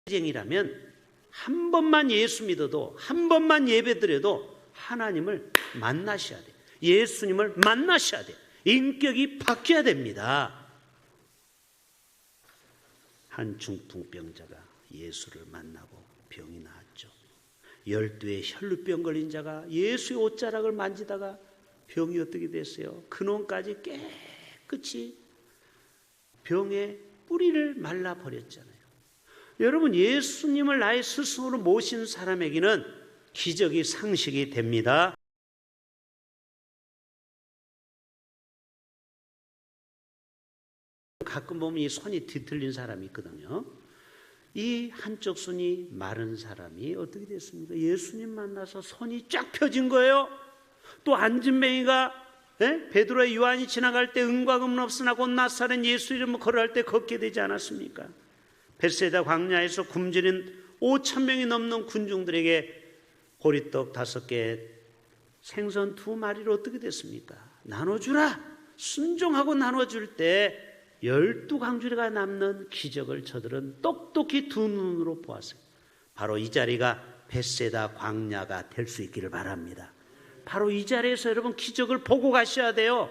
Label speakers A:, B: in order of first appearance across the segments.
A: 인생이라면 한 번만 예수 믿어도, 한 번만 예배드려도 하나님을 만나셔야 돼요. 예수님을 만나셔야 돼요. 인격이 바뀌어야 됩니다. 한 중풍병자가 예수를 만나고 병이 나았죠. 12의 혈루병 걸린 자가 예수의 옷자락을 만지다가 병이 어떻게 됐어요? 근원까지 깨끗이 병의 뿌리를 말라버렸잖아요. 여러분, 예수님을 나의 스승으로 모신 사람에게는 기적이 상식이 됩니다. 가끔 보면 이 손이 뒤틀린 사람이 있거든요. 이 한쪽 손이 마른 사람이 어떻게 됐습니까? 예수님 만나서 손이 쫙 펴진 거예요. 또 안진뱅이가 베드로와 요한이 지나갈 때 은과 금은 없으나 곧 나사렛 예수 이름으로 걸어갈 때 걷게 되지 않았습니까? 벳세다 광야에서 굶주린 5,000명이 넘는 군중들에게 보리떡 5개, 생선 2마리로 어떻게 됐습니까? 나눠주라. 순종하고 나눠줄 때 12강주리가 남는 기적을 저들은 똑똑히 두 눈으로 보았어요. 바로 이 자리가 벳세다 광야가 될 수 있기를 바랍니다. 바로 이 자리에서 여러분 기적을 보고 가셔야 돼요.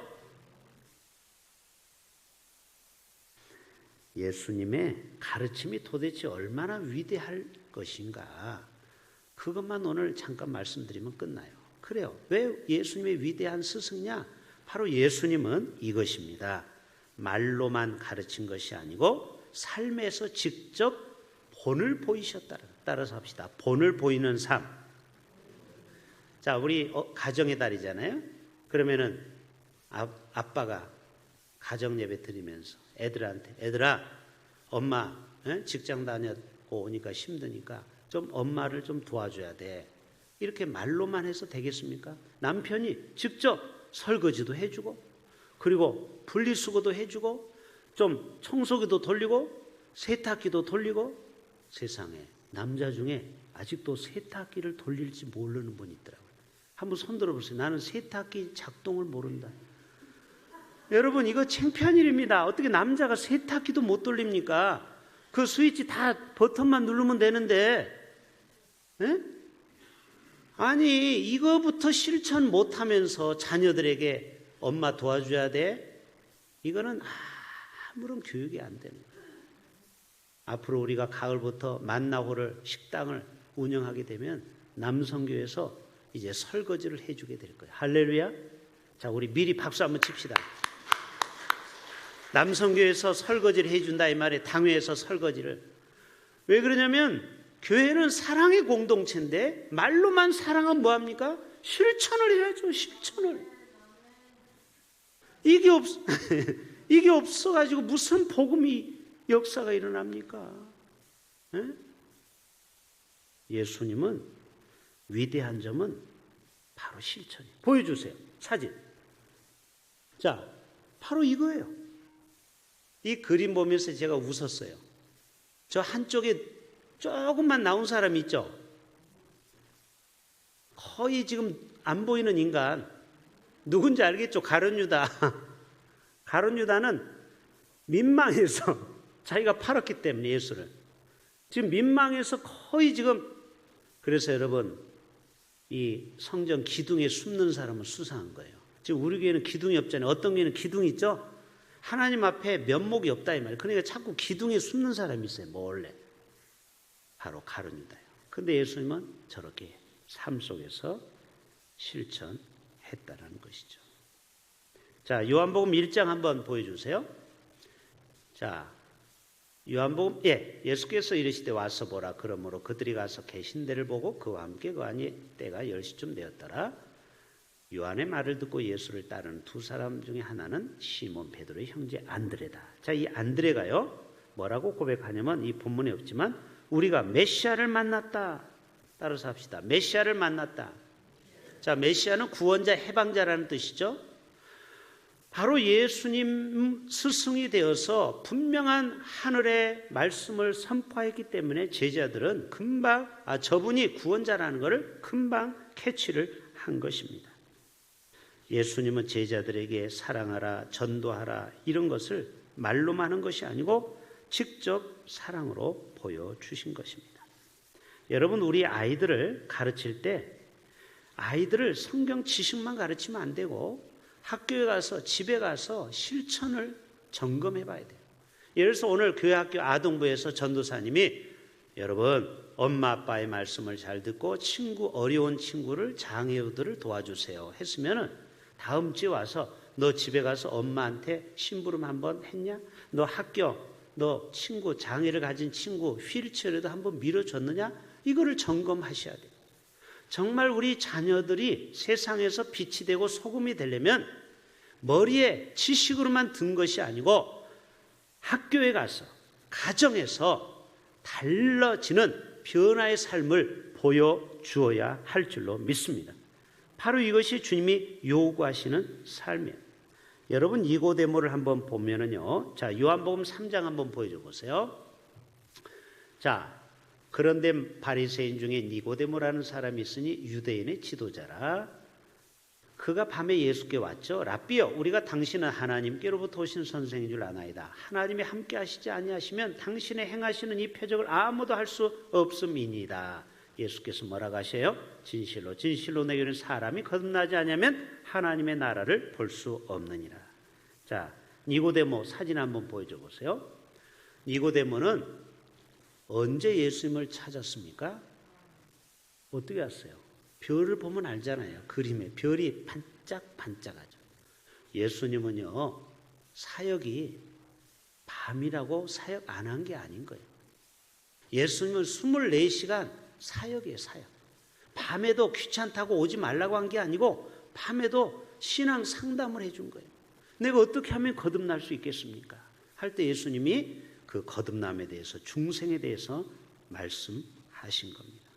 A: 예수님의 가르침이 도대체 얼마나 위대할 것인가, 그것만 오늘 잠깐 말씀드리면 끝나요. 그래요. 왜 예수님의 위대한 스승이냐? 바로 예수님은 이것입니다. 말로만 가르친 것이 아니고 삶에서 직접 본을 보이셨다. 따라서 합시다. 본을 보이는 삶. 자, 우리 가정의 달이잖아요. 그러면은 아빠가 가정 예배 드리면서 애들한테, 애들아, 엄마 직장 다녔고 오니까 힘드니까 좀 엄마를 좀 도와줘야 돼. 이렇게 말로만 해서 되겠습니까? 남편이 직접 설거지도 해주고, 그리고 분리수거도 해주고, 좀 청소기도 돌리고, 세탁기도 돌리고. 세상에 남자 중에 아직도 세탁기를 돌릴지 모르는 분이 있더라고요. 한번 손 들어보세요. 나는 세탁기 작동을 모른다. 여러분, 이거 창피한 일입니다. 어떻게 남자가 세탁기도 못 돌립니까? 그 스위치 다 버튼만 누르면 되는데, 아니 이거부터 실천 못하면서 자녀들에게 엄마 도와줘야 돼? 이거는 아무런 교육이 안 되는 거예요. 앞으로 우리가 가을부터 만나호를, 식당을 운영하게 되면 남성교에서 이제 설거지를 해주게 될 거예요. 할렐루야. 자, 우리 미리 박수 한번 칩시다. 남성교에서 설거지를 해준다 이 말에, 당회에서 설거지를. 왜 그러냐면 교회는 사랑의 공동체인데 말로만 사랑하면 뭐합니까? 실천을 해야죠. 실천을. 이게 없어가지고 무슨 복음이 역사가 일어납니까? 예수님은 위대한 점은 바로 실천이에요. 보여주세요. 사진. 자, 바로 이거예요. 이 그림 보면서 제가 웃었어요. 저 한쪽에 조금만 나온 사람이 있죠? 거의 지금 안 보이는 인간. 누군지 알겠죠? 가룟 유다. 가룟 유다는 민망해서 자기가 팔았기 때문에 예수를. 지금 민망해서 거의 지금, 그래서 여러분, 이 성전 기둥에 숨는 사람은 수상한 거예요. 지금 우리 교회는 기둥이 없잖아요. 어떤 교회는 기둥이 있죠? 하나님 앞에 면목이 없다 이 말이에요. 그러니까 자꾸 기둥에 숨는 사람이 있어요. 몰래. 바로 가룟 유다예요. 근데 예수님은 저렇게 삶 속에서 실천했다라는 것이죠. 자, 요한복음 1장 한번 보여주세요. 자, 요한복음, 예수께서 이르시되 와서 보라. 그러므로 그들이 가서 계신 데를 보고 그와 함께 그 안에 때가 10시쯤 되었더라. 요한의 말을 듣고 예수를 따르는 두 사람 중에 하나는 시몬 베드로의 형제 안드레다. 자, 이 안드레가요, 뭐라고 고백하냐면, 이 본문에 없지만 우리가 메시아를 만났다. 따라서 합시다. 메시아를 만났다. 자, 메시아는 구원자, 해방자라는 뜻이죠. 바로 예수님 스승이 되어서 분명한 하늘의 말씀을 선포했기 때문에 제자들은 금방 저분이 구원자라는 것을 금방 캐치를 한 것입니다. 예수님은 제자들에게 사랑하라, 전도하라 이런 것을 말로만 하는 것이 아니고 직접 사랑으로 보여주신 것입니다. 여러분, 우리 아이들을 가르칠 때 아이들을 성경 지식만 가르치면 안 되고 학교에 가서 집에 가서 실천을 점검해 봐야 돼요. 예를 들어서 오늘 교회 학교 아동부에서 전도사님이 여러분 엄마 아빠의 말씀을 잘 듣고 어려운 친구를 장애우들을 도와주세요 했으면 다음 주에 와서 너 집에 가서 엄마한테 심부름 한번 했냐? 너 학교 너 친구 장애를 가진 친구 휠체어라도 한번 밀어줬느냐? 이거를 점검하셔야 돼요. 정말 우리 자녀들이 세상에서 빛이 되고 소금이 되려면 머리에 지식으로만 든 것이 아니고 학교에 가서 가정에서 달라지는 변화의 삶을 보여주어야 할 줄로 믿습니다. 바로 이것이 주님이 요구하시는 삶이에요. 여러분 니고데모를 한번 보면은요. 자, 요한복음 3장 한번 보여줘 보세요. 자, 그런데 바리새인 중에 니고데모라는 사람이 있으니 유대인의 지도자라. 그가 밤에 예수께 왔죠. 랍비여, 우리가 당신은 하나님께로부터 오신 선생인 줄 아나이다. 하나님이 함께 하시지 아니하시면 당신의 행하시는 이 표적을 아무도 할 수 없음이니이다. 예수께서 뭐라고 하세요? 진실로 진실로 내게는 사람이 거듭나지 않으면 하나님의 나라를 볼 수 없느니라. 자, 니고데모 사진 한번 보여줘 보세요. 니고데모는 언제 예수님을 찾았습니까? 어떻게 왔어요? 별을 보면 알잖아요. 그림에 별이 반짝반짝하죠. 예수님은요 사역이 밤이라고 사역 안 한 게 아닌 거예요. 예수님은 24시간 사역이에요. 사역. 밤에도 귀찮다고 오지 말라고 한 게 아니고 밤에도 신앙 상담을 해준 거예요. 내가 어떻게 하면 거듭날 수 있겠습니까? 할 때 예수님이 그 거듭남에 대해서 중생에 대해서 말씀하신 겁니다.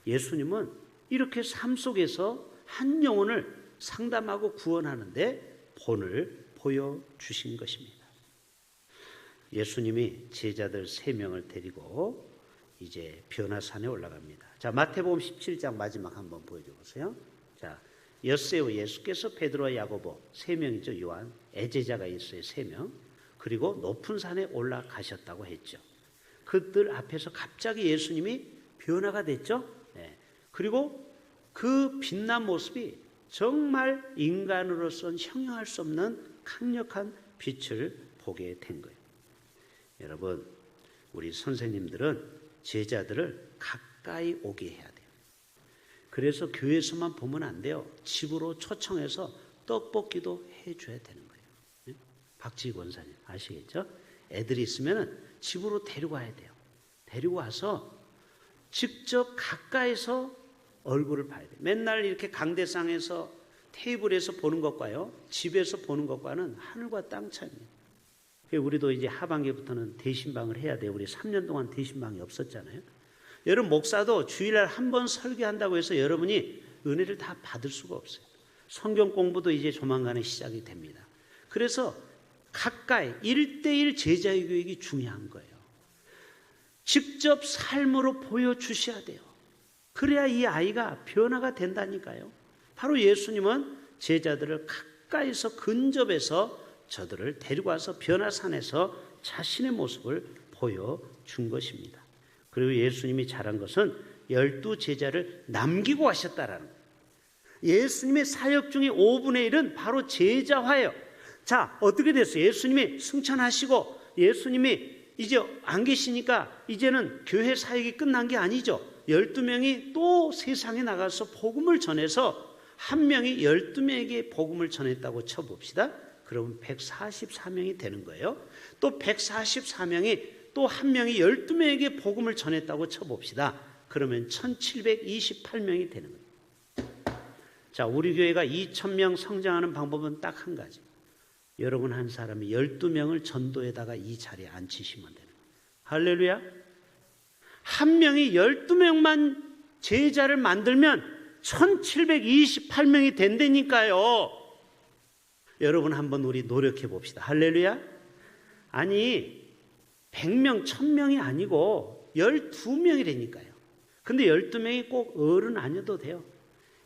A: 예수님은 이렇게 삶 속에서 한 영혼을 상담하고 구원하는데 본을 보여주신 것입니다. 예수님이 제자들 3명을 데리고 이제 변화산에 올라갑니다. 자, 마태복음 17장 마지막 한번 보여줘 보세요. 자, 엿새우 예수께서 베드로와 야고보 3명이죠. 요한 애제자가 있어요. 3명. 그리고 높은 산에 올라가셨다고 했죠. 그들 앞에서 갑자기 예수님이 변화가 됐죠. 네. 그리고 그 빛난 모습이 정말 인간으로서는 형용할 수 없는 강력한 빛을 보게 된 거예요. 여러분, 우리 선생님들은 제자들을 가까이 오게 해야 돼요. 그래서 교회에서만 보면 안 돼요. 집으로 초청해서 떡볶이도 해줘야 되는 거예요. 네? 박지희 권사님 아시겠죠? 애들이 있으면 집으로 데리고 와야 돼요. 데리고 와서 직접 가까이서 얼굴을 봐야 돼요. 맨날 이렇게 강대상에서 테이블에서 보는 것과요, 집에서 보는 것과는 하늘과 땅 차이입니다. 우리도 이제 하반기부터는 대신방을 해야 돼요. 우리 3년 동안 대신방이 없었잖아요. 여러분, 목사도 주일날 한 번 설교한다고 해서 여러분이 은혜를 다 받을 수가 없어요. 성경 공부도 이제 조만간에 시작이 됩니다. 그래서 가까이 1대1 제자의 교육이 중요한 거예요. 직접 삶으로 보여주셔야 돼요. 그래야 이 아이가 변화가 된다니까요. 바로 예수님은 제자들을 가까이서 근접해서 저들을 데리고 와서 변화산에서 자신의 모습을 보여준 것입니다. 그리고 예수님이 잘한 것은 12 제자를 남기고 하셨다라는 거예요. 예수님의 사역 중에 5분의 1은 바로 제자화예요. 자, 어떻게 됐어요? 예수님이 승천하시고 예수님이 이제 안 계시니까 이제는 교회 사역이 끝난 게 아니죠. 12명이 또 세상에 나가서 복음을 전해서 한 명이 12명에게 복음을 전했다고 쳐봅시다. 그러면 144명이 되는 거예요. 또 144명이 또 한 명이 12명에게 복음을 전했다고 쳐봅시다. 그러면 1728명이 되는 거예요. 자, 우리 교회가 2000명 성장하는 방법은 딱 한 가지. 여러분 한 사람이 12명을 전도에다가 이 자리에 앉히시면 되는 거예요. 할렐루야. 한 명이 12명만 제자를 만들면 1728명이 된다니까요. 여러분 한번 우리 노력해 봅시다. 할렐루야. 아니 100명, 1000명이 아니고 12명이 되니까요. 근데 12명이 꼭 어른 아니어도 돼요.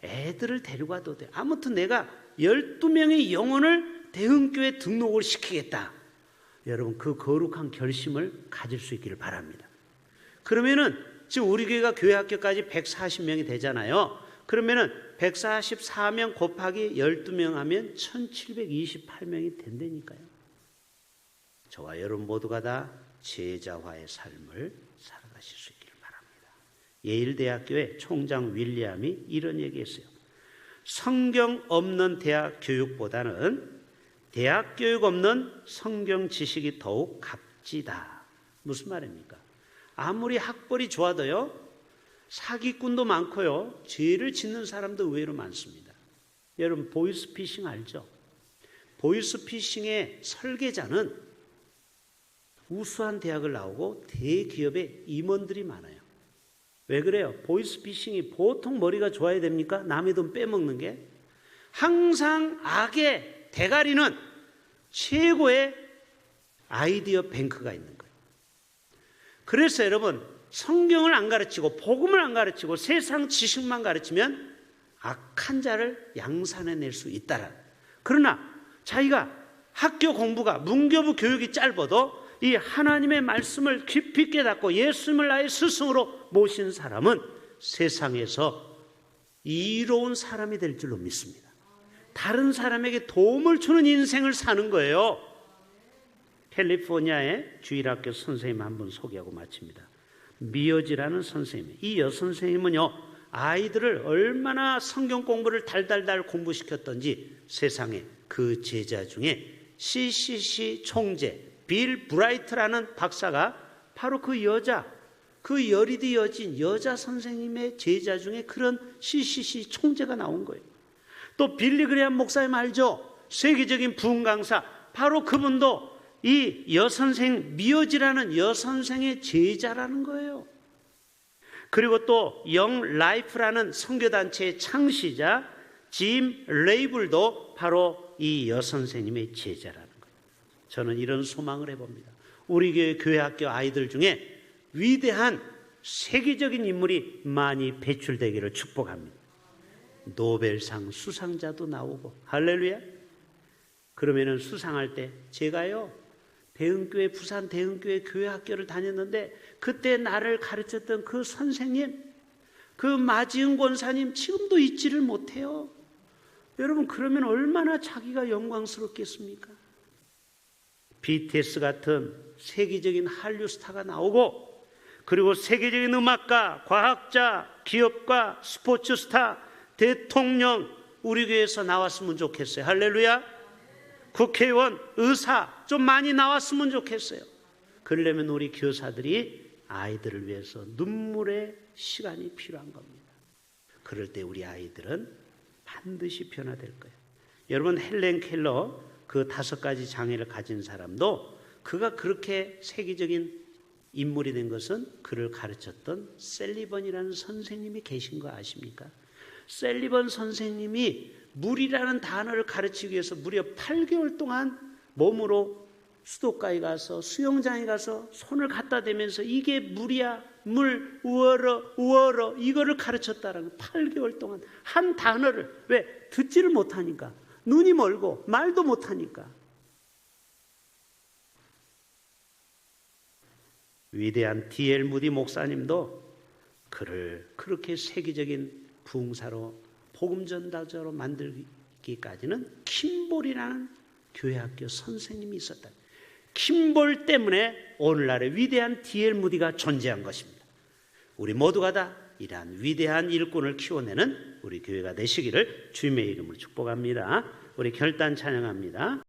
A: 애들을 데리고 와도 돼요. 아무튼 내가 12명의 영혼을 대흥교회 등록을 시키겠다. 여러분 그 거룩한 결심을 가질 수 있기를 바랍니다. 그러면은 지금 우리 교회가 교회학교까지 140명이 되잖아요. 그러면은 144명 곱하기 12명 하면 1728명이 된다니까요. 저와 여러분 모두가 다 제자화의 삶을 살아가실 수 있기를 바랍니다. 예일대학교의 총장 윌리엄이 이런 얘기했어요. 성경 없는 대학 교육보다는 대학 교육 없는 성경 지식이 더욱 값지다. 무슨 말입니까? 아무리 학벌이 좋아도요, 사기꾼도 많고요, 죄를 짓는 사람도 의외로 많습니다. 여러분 보이스피싱 알죠? 보이스피싱의 설계자는 우수한 대학을 나오고 대기업의 임원들이 많아요. 왜 그래요? 보이스피싱이 보통 머리가 좋아야 됩니까? 남의 돈 빼먹는 게. 항상 악의 대가리는 최고의 아이디어 뱅크가 있는 거예요. 그래서 여러분 성경을 안 가르치고 복음을 안 가르치고 세상 지식만 가르치면 악한 자를 양산해낼 수 있다라. 그러나 자기가 학교 공부가 문교부 교육이 짧아도 이 하나님의 말씀을 깊이 깨닫고 예수님을 나의 스승으로 모신 사람은 세상에서 이로운 사람이 될 줄로 믿습니다. 다른 사람에게 도움을 주는 인생을 사는 거예요. 캘리포니아의 주일학교 선생님 한 분 소개하고 마칩니다. 미어지라는 선생님. 이 여선생님은요, 아이들을 얼마나 성경 공부를 달달달 공부시켰던지 세상에 그 제자 중에 CCC 총재 빌 브라이트라는 박사가 바로 그 여자, 그 여리디 여진 여자 선생님의 제자 중에 그런 CCC 총재가 나온 거예요. 또 빌리 그레이엄 목사님 알죠? 세계적인 부흥 강사. 바로 그분도 이 여선생 미어지라는 여선생의 제자라는 거예요. 그리고 또 영 라이프라는 선교단체의 창시자 짐 레이블도 바로 이 여선생님의 제자라는 거예요. 저는 이런 소망을 해봅니다. 우리 교회 교회학교 아이들 중에 위대한 세계적인 인물이 많이 배출되기를 축복합니다. 노벨상 수상자도 나오고 할렐루야. 그러면은 수상할 때 제가요 대흥교회 부산 대흥교회 교회학교를 다녔는데 그때 나를 가르쳤던 그 선생님, 그 마지은 권사님 지금도 잊지를 못해요. 여러분 그러면 얼마나 자기가 영광스럽겠습니까? BTS 같은 세계적인 한류 스타가 나오고 그리고 세계적인 음악가, 과학자, 기업가, 스포츠 스타, 대통령 우리 교회에서 나왔으면 좋겠어요. 할렐루야. 국회의원, 의사 좀 많이 나왔으면 좋겠어요. 그러려면 우리 교사들이 아이들을 위해서 눈물의 시간이 필요한 겁니다. 그럴 때 우리 아이들은 반드시 변화될 거예요. 여러분 헬렌 켈러 그 5가지 장애를 가진 사람도 그가 그렇게 세계적인 인물이 된 것은 그를 가르쳤던 셀리번이라는 선생님이 계신 거 아십니까? 셀리번 선생님이 물이라는 단어를 가르치기 위해서 무려 8개월 동안 몸으로 수도가에 가서 수영장에 가서 손을 갖다 대면서 이게 물이야, 물, 우어러 이거를 가르쳤다라는 8개월 동안 한 단어를 왜? 듣지를 못하니까 눈이 멀고 말도 못하니까. 위대한 D.L. 무디 목사님도 그를 그렇게 세계적인 부흥사로 복음 전달자로 만들기까지는 킴볼이라는 교회학교 선생님이 있었다. 킴볼 때문에 오늘날의 위대한 D.L. 무디가 존재한 것입니다. 우리 모두가 다 이러한 위대한 일꾼을 키워내는 우리 교회가 되시기를 주님의 이름으로 축복합니다. 우리 결단 찬양합니다.